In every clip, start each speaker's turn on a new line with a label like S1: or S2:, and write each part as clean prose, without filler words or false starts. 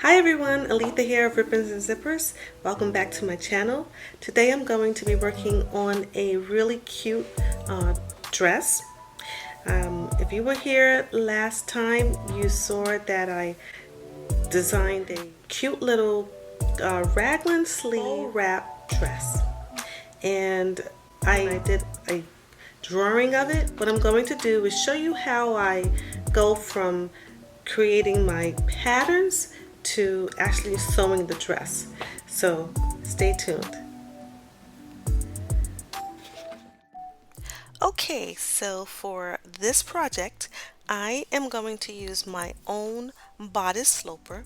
S1: Hi everyone, Alita here of Ribbons and Zippers. Welcome back to my channel. Today I'm going to be working on a really cute dress. If you were here last time, you saw that I designed a cute little Raglan Sleeve Wrap Dress. And I did a drawing of it. What I'm going to do is show you how I go from creating my patterns to actually sewing the dress. So stay tuned. Okay, so for this project, I am going to use my own bodice sloper,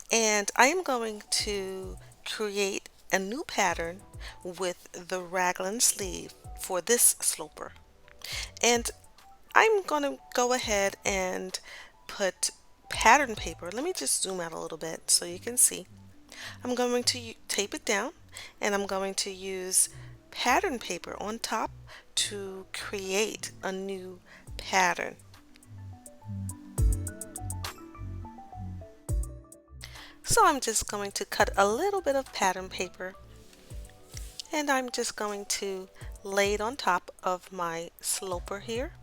S1: and I am going to create a new pattern with the raglan sleeve for this sloper. And I'm going to go ahead and put pattern paper. Let me just zoom out a little bit so you can see. I'm going to tape it down, and I'm going to use pattern paper on top to create a new pattern. So I'm just going to cut a little bit of pattern paper, and I'm just going to lay it on top of my sloper here.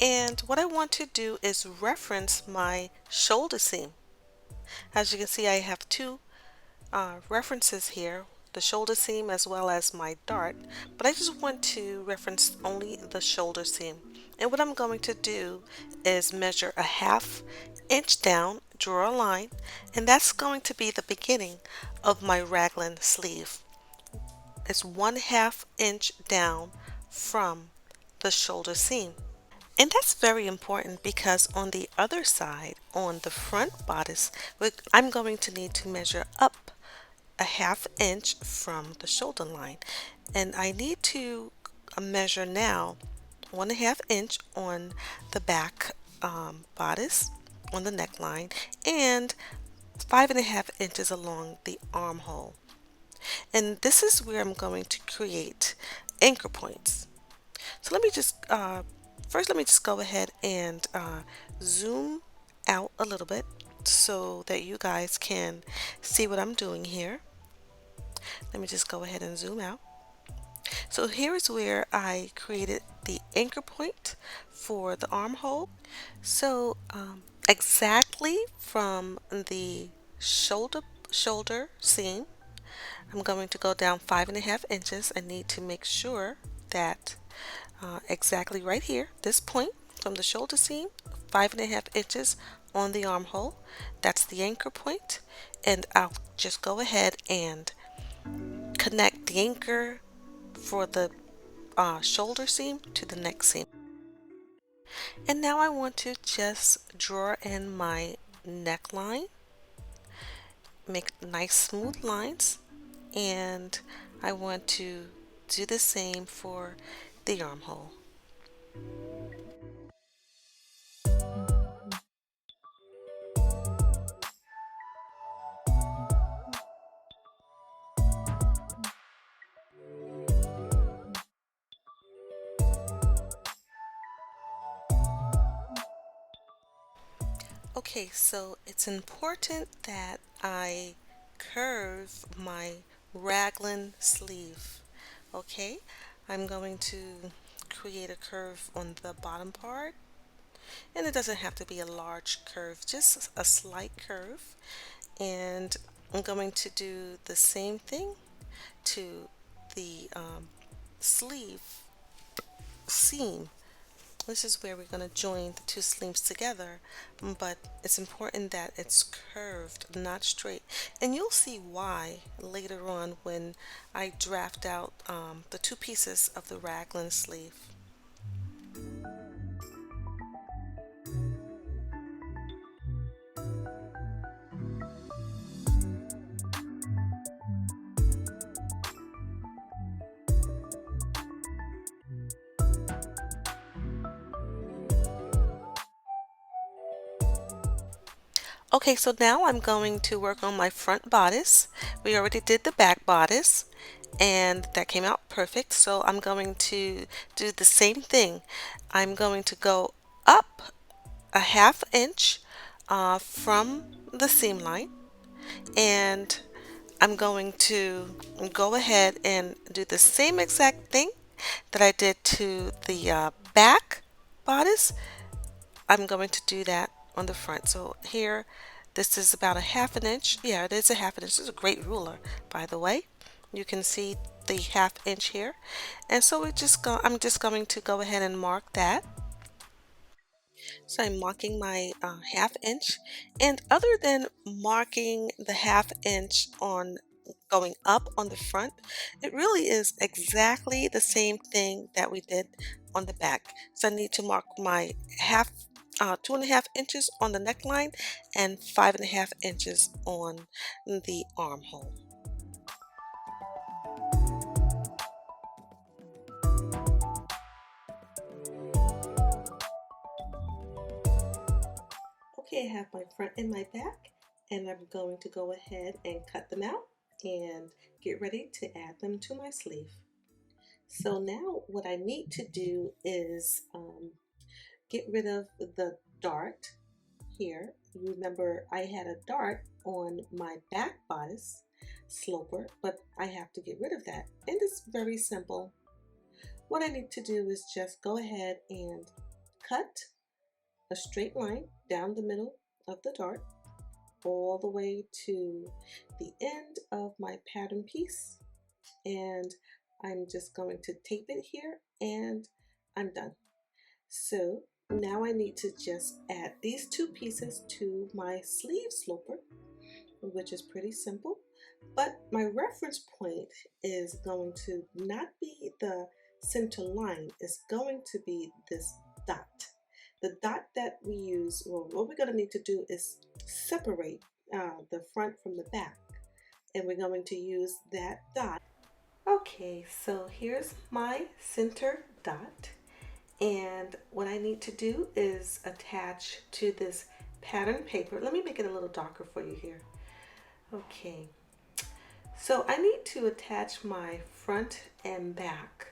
S1: And what I want to do is reference my shoulder seam. As you can see, I have two references here, the shoulder seam as well as my dart, but I just want to reference only the shoulder seam. And what I'm going to do is measure a ½ inch down, draw a line, and that's going to be the beginning of my raglan sleeve. It's 1/2 inch down from the shoulder seam. And that's very important because on the other side, on the front bodice, I'm going to need to measure up a ½ inch from the shoulder line. And I need to measure now 1/2 inch on the back bodice, on the neckline, and 5.5 inches along the armhole. And this is where I'm going to create anchor points. So let me just first let me just go ahead and zoom out a little bit so that you guys can see what I'm doing here. Let me just go ahead and zoom out. So here is where I created the anchor point for the armhole. So exactly from the shoulder seam, I'm going to go down 5.5 inches. I need to make sure that exactly right here, this point from the shoulder seam, 5.5 inches on the armhole. That's the anchor point, and I'll just go ahead and connect the anchor for the shoulder seam to the neck seam. And now I want to just draw in my neckline, make nice smooth lines, and I want to do the same for the armhole. Okay, so it's important that I curve my raglan sleeve. Okay, I'm going to create a curve on the bottom part, and it doesn't have to be a large curve, just a slight curve. And I'm going to do the same thing to the sleeve seam. This is where we're going to join the two sleeves together, but it's important that it's curved, not straight. And you'll see why later on when I draft out the two pieces of the raglan sleeve. Okay, so now I'm going to work on my front bodice. We already did the back bodice, and that came out perfect. So I'm going to do the same thing. I'm going to go up a ½ inch from the seam line, and I'm going to go ahead and do the same exact thing that I did to the back bodice. I'm going to do that on the front. So here, this is about a half an inch. Yeah, it is a half an inch. This is a great ruler, by the way. You can see the half inch here. And so I'm just going to go ahead and mark that. So I'm marking my half inch. And other than marking the half inch on going up on the front, it really is exactly the same thing that we did on the back. So I need to mark my 2.5 inches on the neckline and 5.5 inches on the armhole. Okay, I have my front and my back, and I'm going to go ahead and cut them out and get ready to add them to my sleeve. So now what I need to do is get rid of the dart here. You remember I had a dart on my back bodice sloper, but I have to get rid of that. And it's very simple. What I need to do is just go ahead and cut a straight line down the middle of the dart all the way to the end of my pattern piece, and I'm just going to tape it here and I'm done. So now I need to just add these two pieces to my sleeve sloper, which is pretty simple. But my reference point is going to not be the center line, it's going to be this dot. The dot that we use, well, what we're going to need to do is separate the front from the back, and we're going to use that dot. Okay, so here's my center dot, and what I need to do is attach to this pattern paper. Let me make it a little darker for you here. Okay, so I need to attach my front and back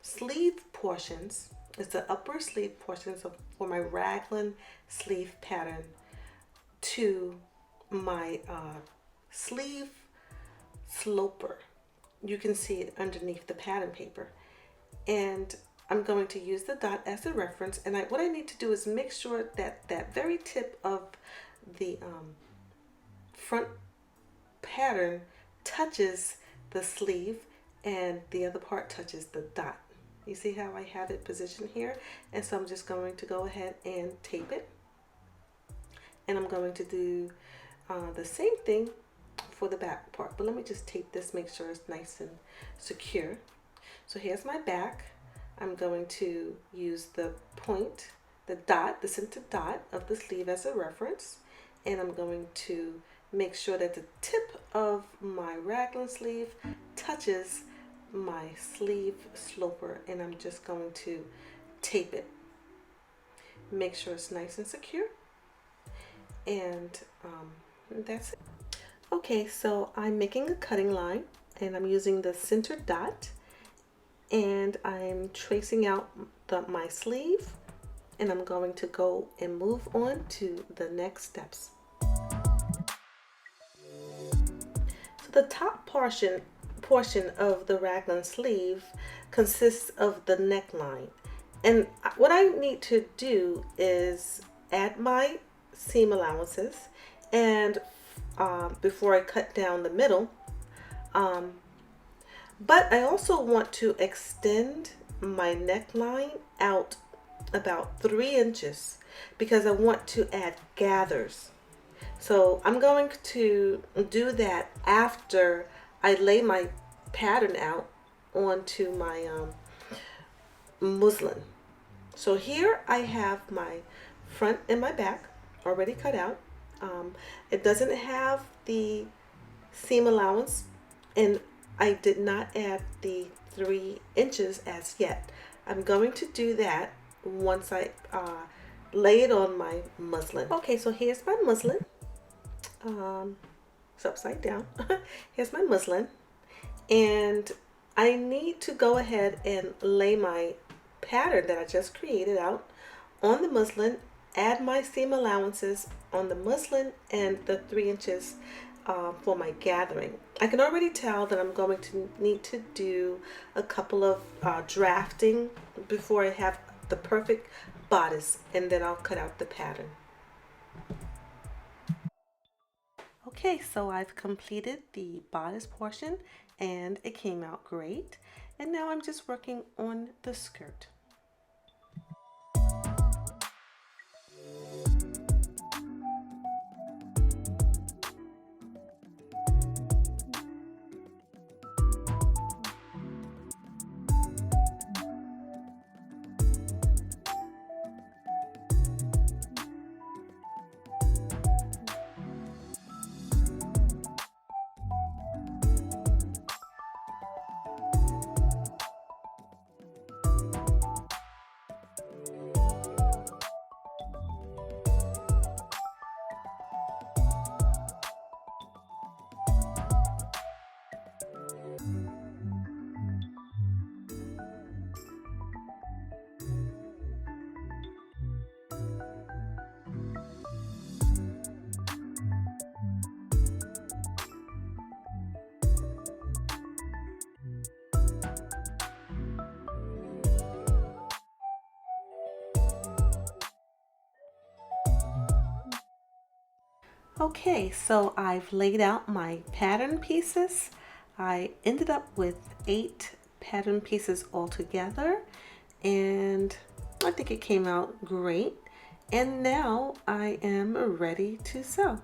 S1: sleeve portions. It's the upper sleeve portions for my raglan sleeve pattern to my sleeve sloper. You can see it underneath the pattern paper. And I'm going to use the dot as a reference, and what I need to do is make sure that that very tip of the front pattern touches the sleeve and the other part touches the dot. You see how I have it positioned here? And so I'm just going to go ahead and tape it, and I'm going to do the same thing for the back part, but let me just tape this, make sure it's nice and secure. So here's my back. I'm going to use the point, the dot, the center dot of the sleeve as a reference, and I'm going to make sure that the tip of my raglan sleeve touches my sleeve sloper, and I'm just going to tape it. Make sure it's nice and secure, and that's it. Okay, so I'm making a cutting line, and I'm using the center dot, and I'm tracing out my sleeve, and I'm going to go and move on to the next steps. So the top portion of the raglan sleeve consists of the neckline, and what I need to do is add my seam allowances, and before I cut down the middle, but I also want to extend my neckline out about 3 inches because I want to add gathers. So I'm going to do that after I lay my pattern out onto my muslin. So here I have my front and my back already cut out. It doesn't have the seam allowance, and I did not add the 3 inches as yet. I'm going to do that once I lay it on my muslin. Okay, so here's my muslin. It's upside down. Here's my muslin, and I need to go ahead and lay my pattern that I just created out on the muslin add my seam allowances on the muslin and the 3 inches for my gathering. I can already tell that I'm going to need to do a couple of drafting before I have the perfect bodice, and then I'll cut out the pattern. Okay, so I've completed the bodice portion and it came out great. And now I'm just working on the skirt. Okay, so I've laid out my pattern pieces. I ended up with 8 pattern pieces altogether, and I think it came out great. And now I am ready to sew.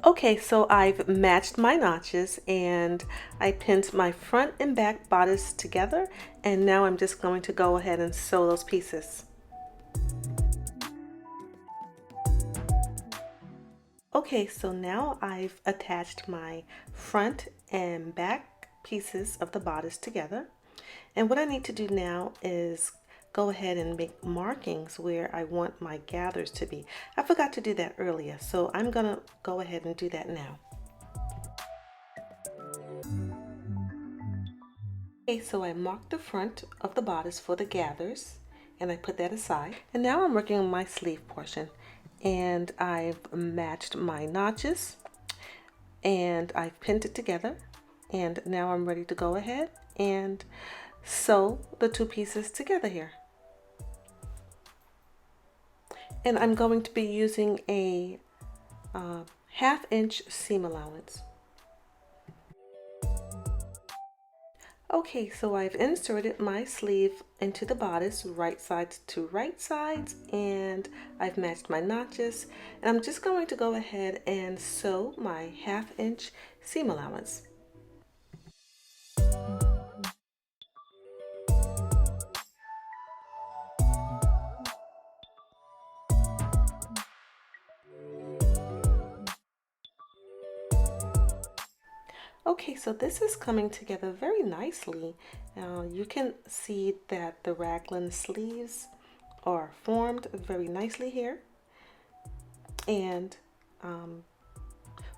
S1: Okay, so I've matched my notches and I pinned my front and back bodice together, and now I'm just going to go ahead and sew those pieces. Okay, so now I've attached my front and back pieces of the bodice together. And what I need to do now is go ahead and make markings where I want my gathers to be. I forgot to do that earlier, so I'm gonna go ahead and do that now. Okay, so I marked the front of the bodice for the gathers and I put that aside. And now I'm working on my sleeve portion, and I've matched my notches and I've pinned it together, and now I'm ready to go ahead and sew the 2 pieces together here. And I'm going to be using a 1/2 inch seam allowance. Okay, so I've inserted my sleeve into the bodice, right sides to right sides, and I've matched my notches, and I'm just going to go ahead and sew my 1/2 inch seam allowance. Okay, so this is coming together very nicely. You can see that the raglan sleeves are formed very nicely here. And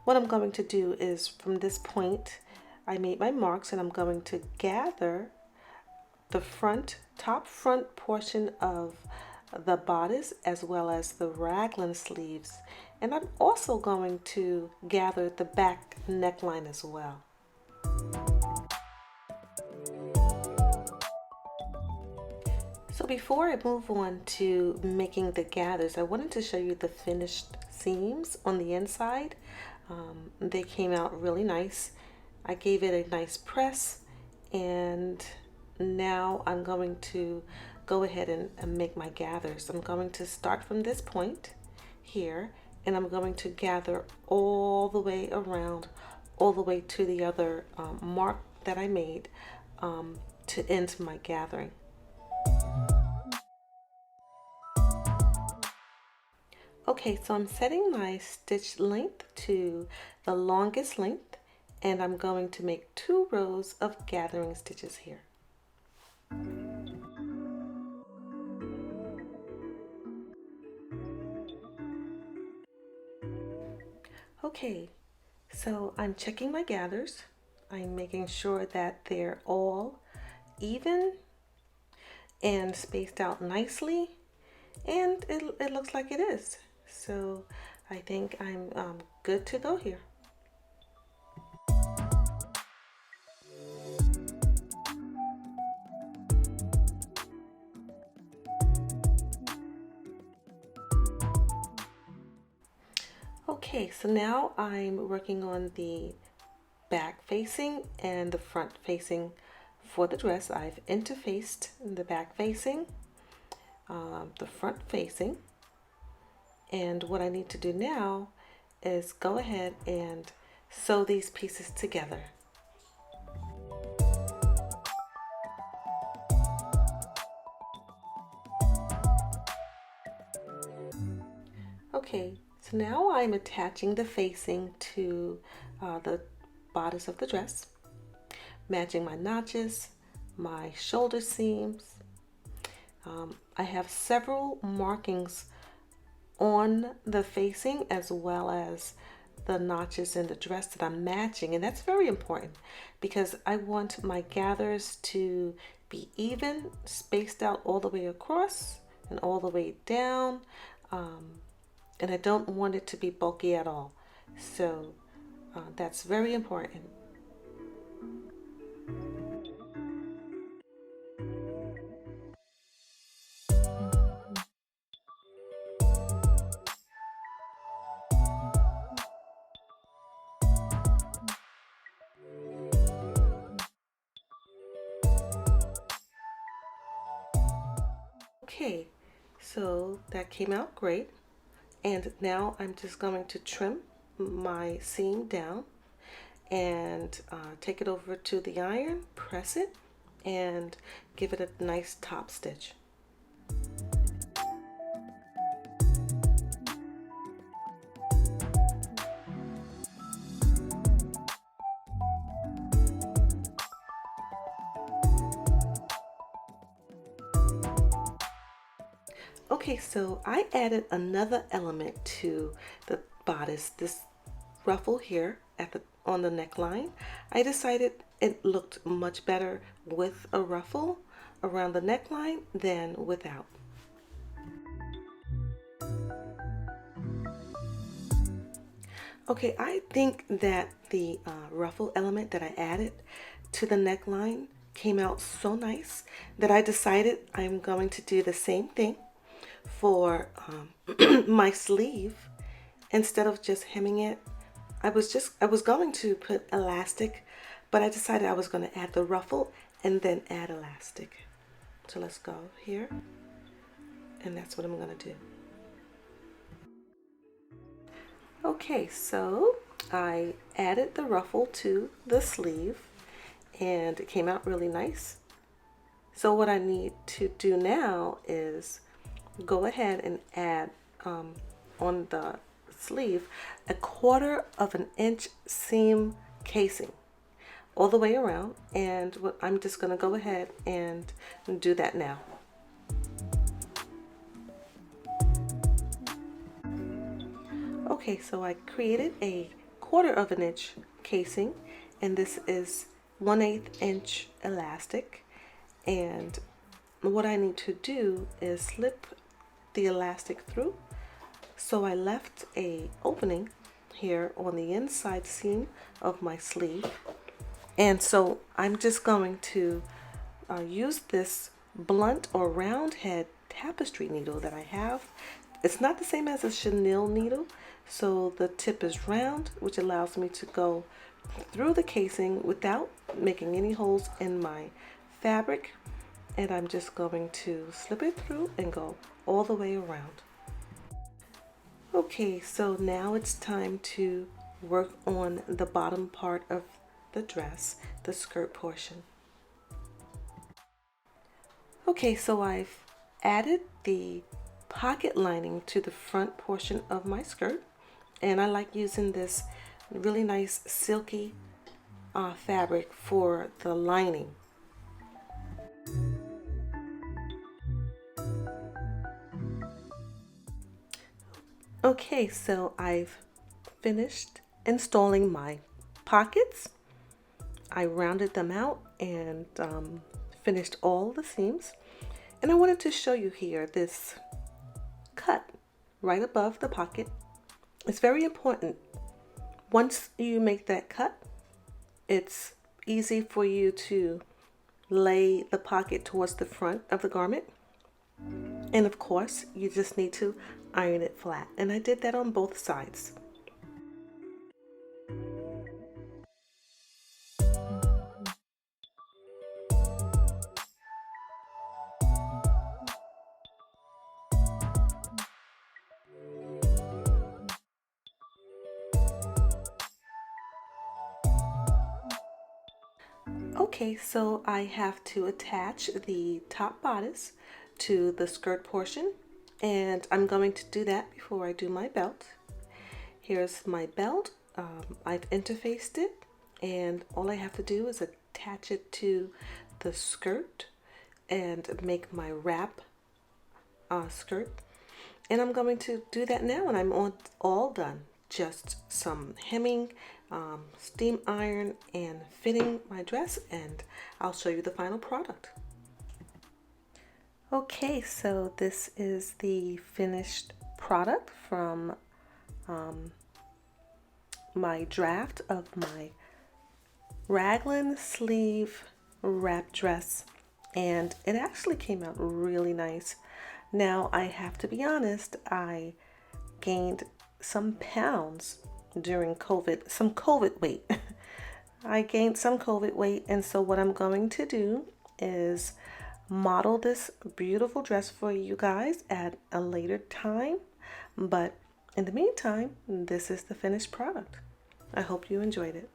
S1: what I'm going to do is, from this point, I made my marks and I'm going to gather the top front portion of the bodice as well as the raglan sleeves. And I'm also going to gather the back neckline as well. So before I move on to making the gathers, I wanted to show you the finished seams on the inside. They came out really nice. I gave it a nice press, and now I'm going to go ahead and make my gathers. I'm going to start from this point here, and I'm going to gather all the way around, all the way to the other mark that I made to end my gathering. Okay, so I'm setting my stitch length to the longest length, and I'm going to make 2 rows of gathering stitches here. Okay, so I'm checking my gathers. I'm making sure that they're all even and spaced out nicely, and it looks like it is. So I think I'm good to go here. Okay, so now I'm working on the back facing and the front facing for the dress. I've interfaced the back facing, the front facing, and what I need to do now is go ahead and sew these pieces together. Okay, so now I'm attaching the facing to the bodice of the dress, matching my notches, my shoulder seams. I have several markings on the facing as well as the notches in the dress that I'm matching, and that's very important because I want my gathers to be even, spaced out all the way across and all the way down, and I don't want it to be bulky at all. So that's very important. Okay, so that came out great. And now I'm just going to trim my seam down and take it over to the iron, press it, and give it a nice top stitch. Okay, so I added another element to the bodice, this ruffle here at the on the neckline. I decided it looked much better with a ruffle around the neckline than without. Okay, I think that the ruffle element that I added to the neckline came out so nice that I decided I'm going to do the same thing for my sleeve. Instead of just hemming it, I was going to put elastic, but I decided I was going to add the ruffle and then add elastic. So let's go here, and that's what I'm going to do. Okay, so I added the ruffle to the sleeve and it came out really nice. So what I need to do now is go ahead and add on the sleeve 1/4 of an inch seam casing all the way around, and I'm just going to go ahead and do that now. Okay, so I created a 1/4 of an inch casing, and this is 1/8 inch elastic, and what I need to do is slip the elastic through. So I left a opening here on the inside seam of my sleeve, and so I'm just going to use this blunt or round head tapestry needle that I have. It's not the same as a chenille needle, so the tip is round, which allows me to go through the casing without making any holes in my fabric, and I'm just going to slip it through and go all the way around. Okay, so now it's time to work on the bottom part of the dress, the skirt portion. Okay, so I've added the pocket lining to the front portion of my skirt, and I like using this really nice silky fabric for the lining. Okay, so I've finished installing my pockets. I rounded them out and finished all the seams. And I wanted to show you here this cut right above the pocket. It's very important. Once you make that cut, it's easy for you to lay the pocket towards the front of the garment. And of course, you just need to iron it flat. And I did that on both sides. Okay, so I have to attach the top bodice to the skirt portion, and I'm going to do that before I do my belt. Here's my belt. I've interfaced it, and all I have to do is attach it to the skirt and make my wrap skirt. And I'm going to do that now, and I'm all done. Just some hemming, steam iron, and fitting my dress, and I'll show you the final product. Okay, so this is the finished product from my draft of my Raglan Sleeve Wrap Dress, and it actually came out really nice. Now, I have to be honest, I gained some pounds during COVID, some COVID weight. I gained some COVID weight, and so what I'm going to do is model this beautiful dress for you guys at a later time. But in the meantime, this is the finished product. I hope you enjoyed it.